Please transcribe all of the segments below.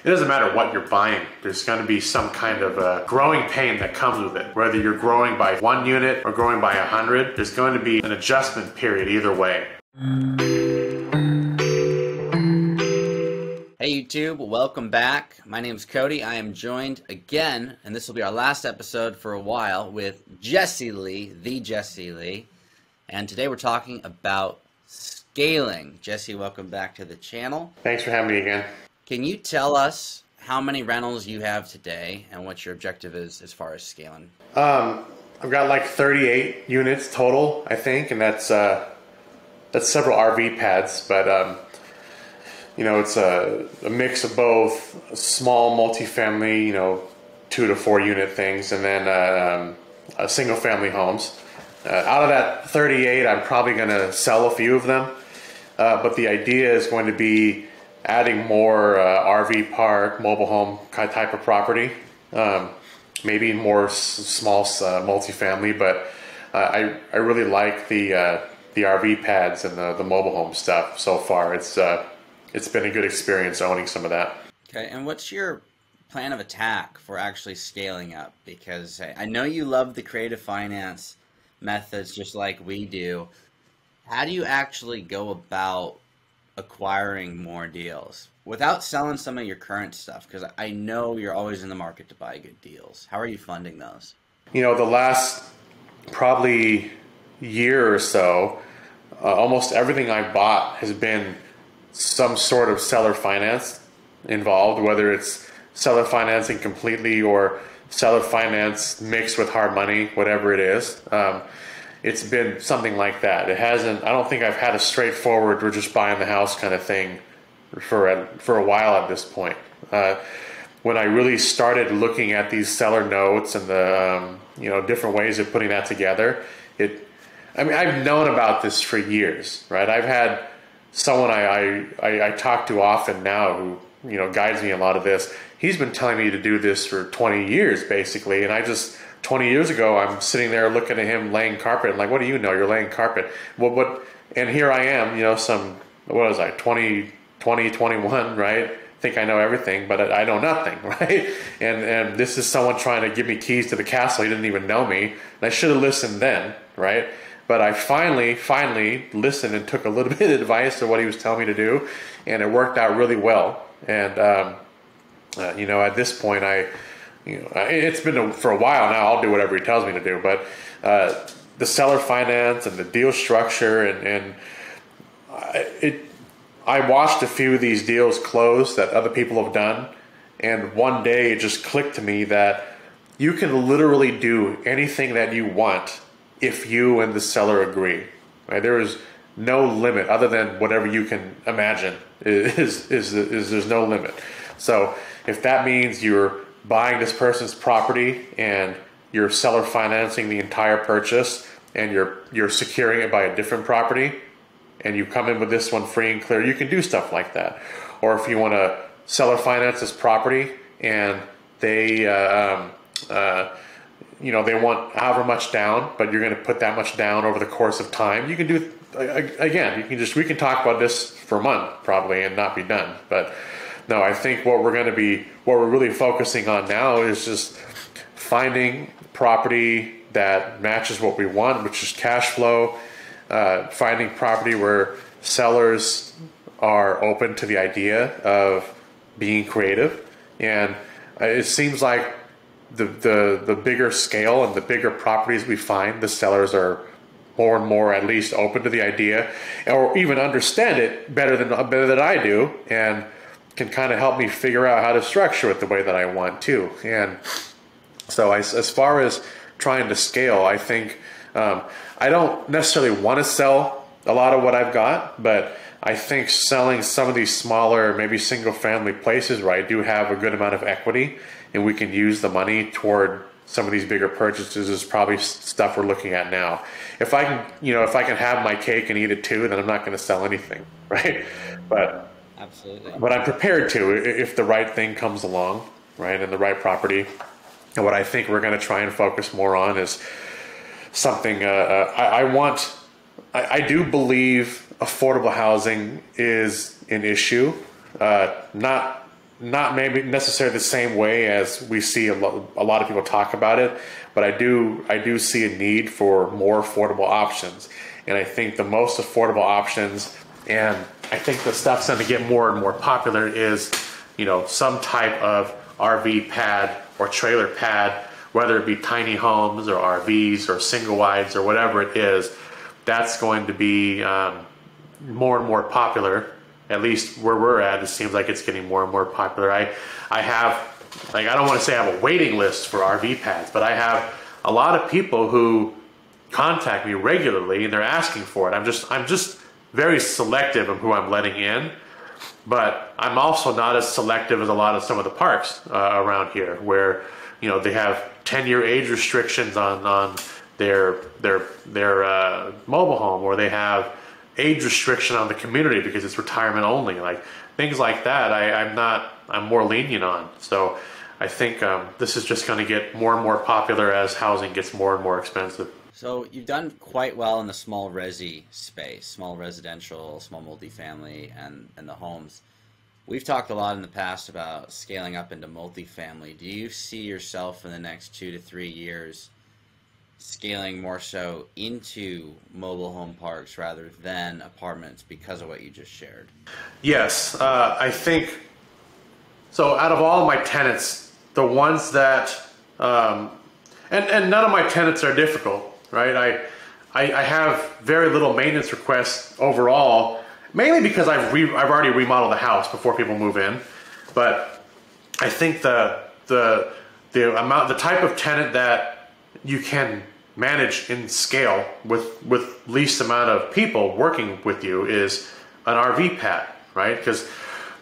It doesn't matter what you're buying. There's going to be some kind of a growing pain that comes with it. Whether you're growing by 1 unit or growing by 100, there's going to be an adjustment period either way. Hey YouTube, welcome back. My name is Cody. I am joined again, and this will be our last episode for a while, with Jesse Lee, the Jesse Lee. And today we're talking about scaling. Jesse, welcome back to the channel. Thanks for having me again. Can you tell us how many rentals you have today and what your objective is as far as scaling? I've got like 38 units total, I think, and that's several RV pads, but it's a mix of both small multifamily, 2 to 4 unit things, and then single family homes. Out of that 38, I'm probably going to sell a few of them, but the idea is going to be adding more RV park, mobile home type of property, maybe more small multifamily, but I really like the RV pads and the mobile home stuff so far. It's been a good experience owning some of that. Okay, and what's your plan of attack for actually scaling up? Because I know you love the creative finance methods just like we do. How do you actually go about acquiring more deals without selling some of your current stuff? Because I know you're always in the market to buy good deals. How are you funding those? The last probably year or so, almost everything I bought has been some sort of seller finance involved, whether it's seller financing completely or seller finance mixed with hard money, whatever it is. It's been something like that. I don't think I've had a straightforward, we're just buying the house kind of thing for a while at this point. When I really started looking at these seller notes and the different ways of putting that together, I've known about this for years, right? I've had someone I talk to often now who guides me a lot of this. He's been telling me to do this for 20 years basically, and 20 years ago I'm sitting there looking at him laying carpet and like, what do you know? You're laying carpet. Well, and here I am, 20, 21, right? Think I know everything, but I know nothing, right? And this is someone trying to give me keys to the castle. He didn't even know me, and I should have listened then, right? But I finally listened and took a little bit of advice of what he was telling me to do, and it worked out really well. And at this point, it's been for a while now. I'll do whatever he tells me to do. But the seller finance and the deal structure, I watched a few of these deals close that other people have done, and one day it just clicked to me that you can literally do anything that you want if you and the seller agree, right? There is no limit other than whatever you can imagine. There's no limit. So if that means you're buying this person's property and you're seller financing the entire purchase and you're securing it by a different property and you come in with this one free and clear, you can do stuff like that. Or if you want to seller finance this property and they they want however much down, but you're going to put that much down over the course of time. You can do, again, we can talk about this for a month probably and not be done. But no, I think what we're really focusing on now is just finding property that matches what we want, which is cash flow, finding property where sellers are open to the idea of being creative. And it seems like the bigger scale and the bigger properties we find, the sellers are more and more at least open to the idea or even understand it better than I do, and can kind of help me figure out how to structure it the way that I want to. And so as far as trying to scale, I think I don't necessarily want to sell a lot of what I've got, but I think selling some of these smaller, maybe single family places where I do have a good amount of equity and we can use the money toward some of these bigger purchases is probably stuff we're looking at now. If I can have my cake and eat it too, then I'm not going to sell anything, right? But absolutely. But I'm prepared to if the right thing comes along, right, and the right property. And what I think we're going to try and focus more on is something I do believe affordable housing is an issue, not not maybe necessarily the same way as we see a lot of people talk about it, but I do see a need for more affordable options. And I think the most affordable options, and I think the stuff's going to get more and more popular, is, you know, some type of RV pad or trailer pad, whether it be tiny homes or RVs or single wides or whatever it is. That's going to be more and more popular. At least where we're at, it seems like it's getting more and more popular. I have, like, I don't want to say I have a waiting list for RV pads, but I have a lot of people who contact me regularly and they're asking for it. I'm just very selective of who I'm letting in, but I'm also not as selective as a lot of some of the parks around here, where, you know, they have 10-year age restrictions on their mobile home, or they have age restriction on the community because it's retirement only, like things like that. I'm more lenient on. So I think this is just going to get more and more popular as housing gets more and more expensive. So you've done quite well in the small resi space, small residential, small multifamily, and the homes. We've talked a lot in the past about scaling up into multifamily. Do you see yourself in the next 2 to 3 years scaling more so into mobile home parks rather than apartments because of what you just shared? Yes, I think so. Out of all my tenants, the ones that and none of my tenants are difficult, right? I have very little maintenance requests overall, mainly because I've already remodeled the house before people move in. But I think the type of tenant that you can manage in scale with least amount of people working with you is an RV pad, right? Because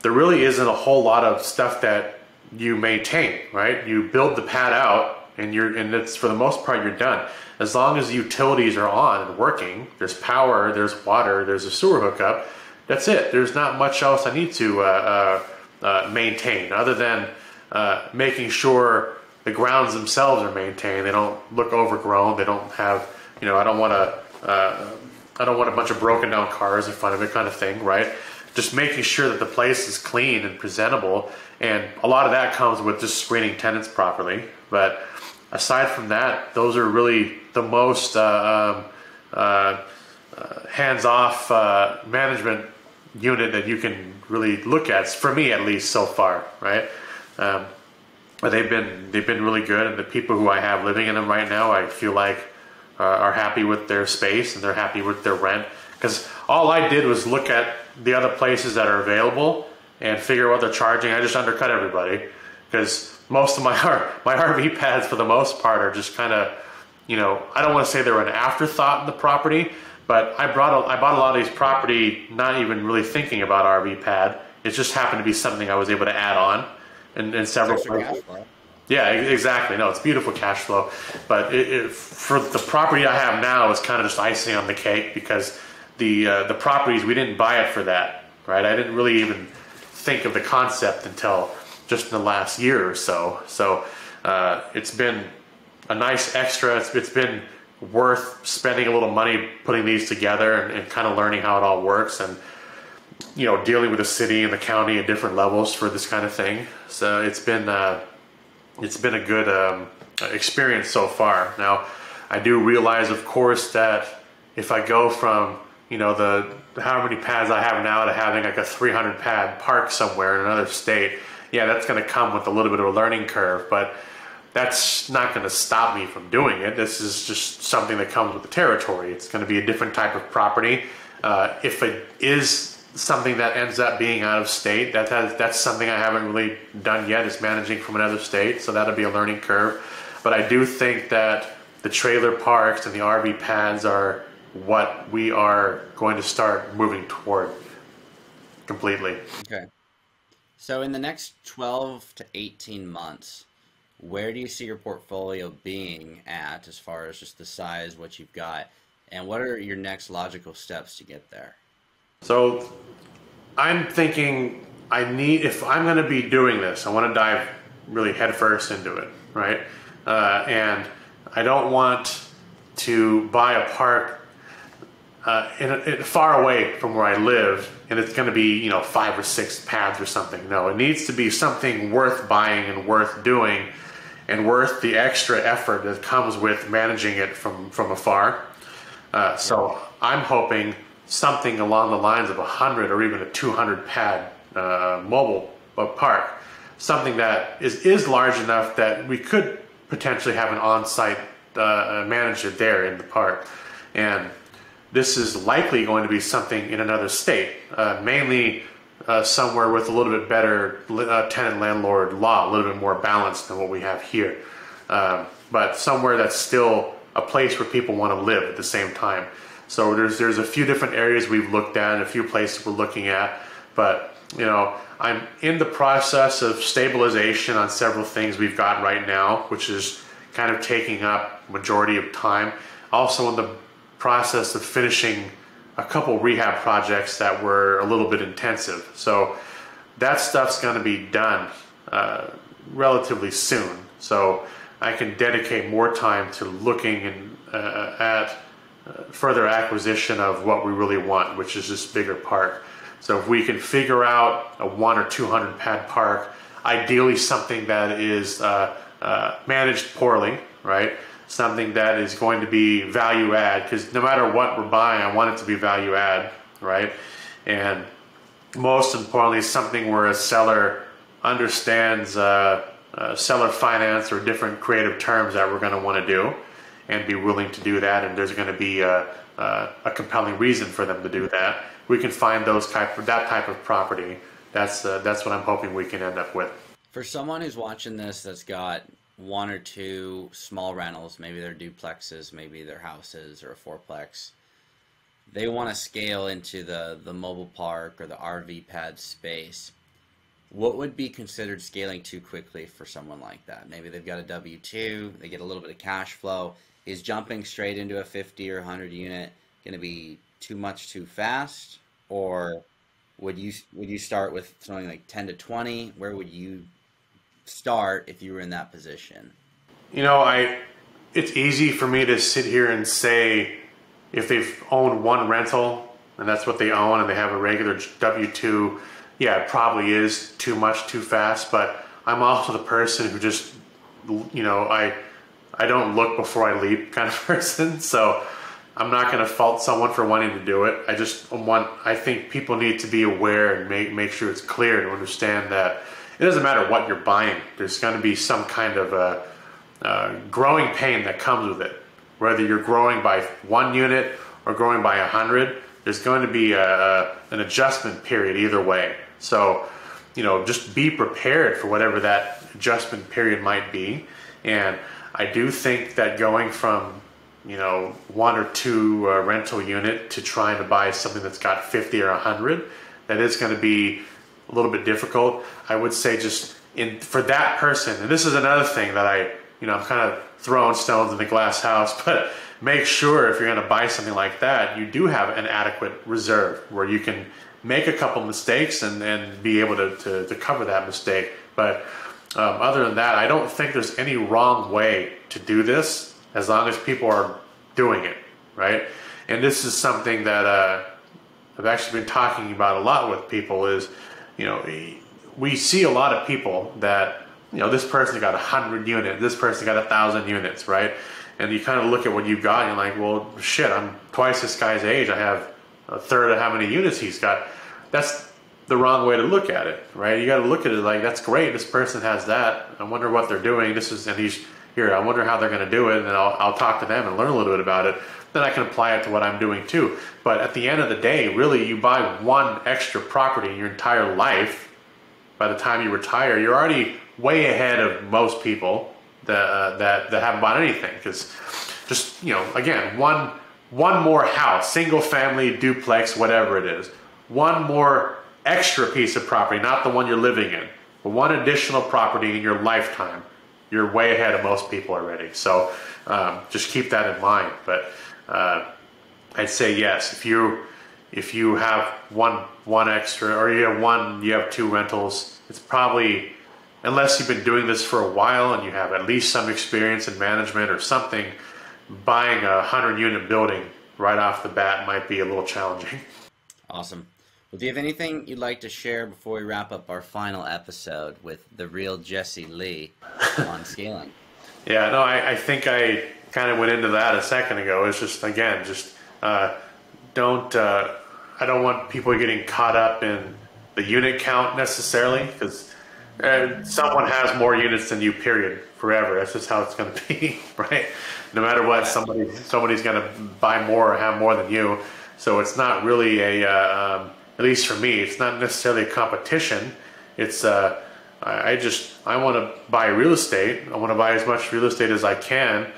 there really isn't a whole lot of stuff that you maintain, right? You build the pad out and it's, for the most part, you're done. As long as the utilities are on and working, there's power, there's water, there's a sewer hookup, that's it. There's not much else I need to maintain other than making sure the grounds themselves are maintained. They don't look overgrown. They don't have, you know, I don't want a bunch of broken down cars in front of it, kind of thing, right? Just making sure that the place is clean and presentable. And a lot of that comes with just screening tenants properly. But aside from that, those are really the most hands-off management unit that you can really look at, for me at least so far, right? But they've been really good, and the people who I have living in them right now, I feel like are happy with their space and they're happy with their rent. Because all I did was look at the other places that are available and figure out what they're charging. I just undercut everybody, because most of my RV pads, for the most part, are just kind of, you know, I don't want to say they're an afterthought in the property, but I bought a lot of these property not even really thinking about RV pad. It just happened to be something I was able to add on in several places. Yeah, exactly. No, it's beautiful cash flow. But for the property I have now, it's kind of just icing on the cake, because the properties, we didn't buy it for that, right? I didn't really even think of the concept until just in the last year or so. So it's been a nice extra. It's been worth spending a little money putting these together and kind of learning how it all works, and, you know, dealing with the city and the county at different levels for this kind of thing. So it's been a good experience so far. Now, I do realize, of course, that if I go from, you know, the how many pads I have now to having like a 300 pad park somewhere in another state, yeah, that's going to come with a little bit of a learning curve, but that's not going to stop me from doing it. This is just something that comes with the territory. It's going to be a different type of property. If it is something that ends up being out of state, that's something I haven't really done yet, is managing from another state, so that'll be a learning curve. But I do think that the trailer parks and the RV pads are what we are going to start moving toward completely. Okay. So in the next 12 to 18 months, where do you see your portfolio being at, as far as just the size, what you've got, and what are your next logical steps to get there? So I'm thinking if I'm going to be doing this, I want to dive really headfirst into it, right? And I don't want to buy a park far away from where I live, and it's going to be 5 or 6 pads or something. No, it needs to be something worth buying and worth doing, and worth the extra effort that comes with managing it from afar. So I'm hoping something along the lines of 100 or even a 200 pad mobile park, something that is large enough that we could potentially have an on-site manager there in the park. And this is likely going to be something in another state, mainly somewhere with a little bit better tenant-landlord law, a little bit more balanced than what we have here. But somewhere that's still a place where people want to live at the same time. So there's a few different areas we've looked at and a few places we're looking at. But, I'm in the process of stabilization on several things we've got right now, which is kind of taking up majority of time. Also in the process of finishing a couple rehab projects that were a little bit intensive. So that stuff's going to be done relatively soon. So I can dedicate more time to looking at further acquisition of what we really want, which is this bigger park. So if we can figure out a 100 or 200 pad park, ideally something that is managed poorly, right? Something that is going to be value add, because no matter what we're buying, I want it to be value add, right? And most importantly, something where a seller understands seller finance or different creative terms that we're going to want to do and be willing to do that, and there's going to be a compelling reason for them to do that. We can find that type of property. That's what I'm hoping we can end up with. For someone who's watching this that's got 1 or 2 small rentals, maybe they're duplexes, maybe they're houses or a fourplex, they want to scale into the mobile park or the RV pad space. What would be considered scaling too quickly for someone like that? Maybe they've got a W-2, they get a little bit of cash flow. Is jumping straight into a 50 or 100 unit going to be too much too fast? Or would you start with something like 10 to 20? Where would you start if you were in that position? It's easy for me to sit here and say if they've owned one rental and that's what they own and they have a regular W-2, yeah, it probably is too much too fast. But I'm also the person who just, I don't look before I leap kind of person. So I'm not going to fault someone for wanting to do it. I think people need to be aware and make sure it's clear to understand that it doesn't matter what you're buying. There's going to be some kind of a growing pain that comes with it. Whether you're growing by 1 unit or growing by 100, there's going to be an adjustment period either way. So, just be prepared for whatever that adjustment period might be. And I do think that going from 1 or 2 rental unit to trying to buy something that's got 50 or 100, that is going to be a little bit difficult. I would say for that person, and this is another thing that I'm kind of throwing stones in the glass house, but make sure if you're going to buy something like that, you do have an adequate reserve where you can make a couple mistakes and be able to cover that mistake. But other than that, I don't think there's any wrong way to do this as long as people are doing it, right? And this is something that I've actually been talking about a lot with people is, we see a lot of people that, this person got 100 units, this person got 1,000 units, right? And you kind of look at what you've got and you're like, well, shit, I'm twice this guy's age. I have a third of how many units he's got. That's the wrong way to look at it, right? You got to look at it like, that's great. This person has that. I wonder what they're doing. And he's here. I wonder how they're going to do it. And then I'll talk to them and learn a little bit about it. Then I can apply it to what I'm doing too. But at the end of the day, really, you buy one extra property in your entire life. By the time you retire, you're already way ahead of most people that haven't bought anything. Because just, again, one more house, single family, duplex, whatever it is, one more extra piece of property, not the one you're living in, but one additional property in your lifetime, you're way ahead of most people already. So just keep that in mind. But I'd say yes, if you have one extra, or you have 2 rentals, it's probably, unless you've been doing this for a while and you have at least some experience in management or something, buying a 100-unit building right off the bat might be a little challenging. Awesome. Well, do you have anything you'd like to share before we wrap up our final episode with the real Jesse Lee on scaling? Yeah, no, I think I kind of went into that a second ago. It's just, again, just don't, I don't want people getting caught up in the unit count necessarily, because someone has more units than you, period, forever. That's just how it's going to be, right? No matter what, somebody's going to buy more or have more than you. So it's not really at least for me, it's not necessarily a competition. It's I want to buy real estate. I want to buy as much real estate as I can,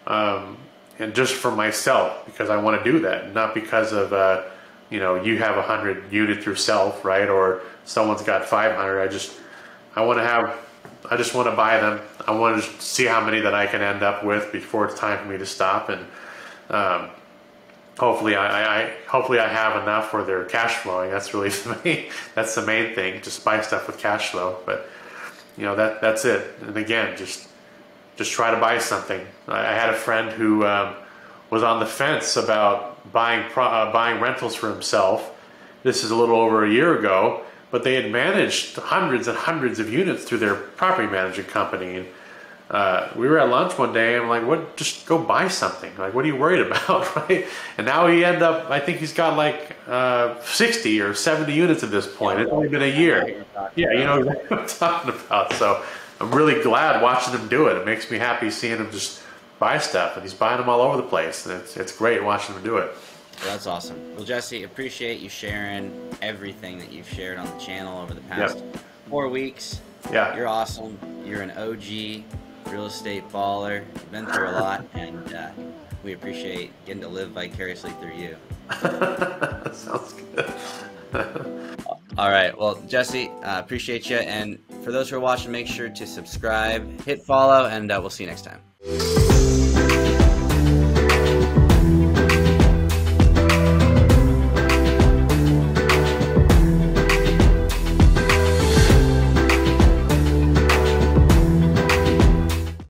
and just for myself, because I want to do that, not because of you have 100 units yourself, right? Or someone's got 500. I just want to buy them. I want to see how many that I can end up with before it's time for me to stop, and hopefully I have enough where they're cash flowing. That's really that's the main thing. Just buy stuff with cash flow. But that's it. And again, just try to buy something. I had a friend who was on the fence about buying rentals for himself. This is a little over a year ago, but they had managed hundreds and hundreds of units through their property management company. And we were at lunch one day, and I'm like, "What? Just go buy something. Like, what are you worried about, right?" And now I think he's got like 60 or 70 units at this point. It's only been a year. Yeah, you know exactly what I'm talking about. So I'm really glad watching him do it. It makes me happy seeing him just buy stuff, and he's buying them all over the place. And it's great watching him do it. That's awesome. Well, Jesse, appreciate you sharing everything that you've shared on the channel over the past 4 weeks. Yeah. You're awesome. You're an OG real estate baller. You've been through a lot, and we appreciate getting to live vicariously through you. Sounds good. All right. Well, Jesse, appreciate you. And for those who are watching, make sure to subscribe, hit follow, and we'll see you next time.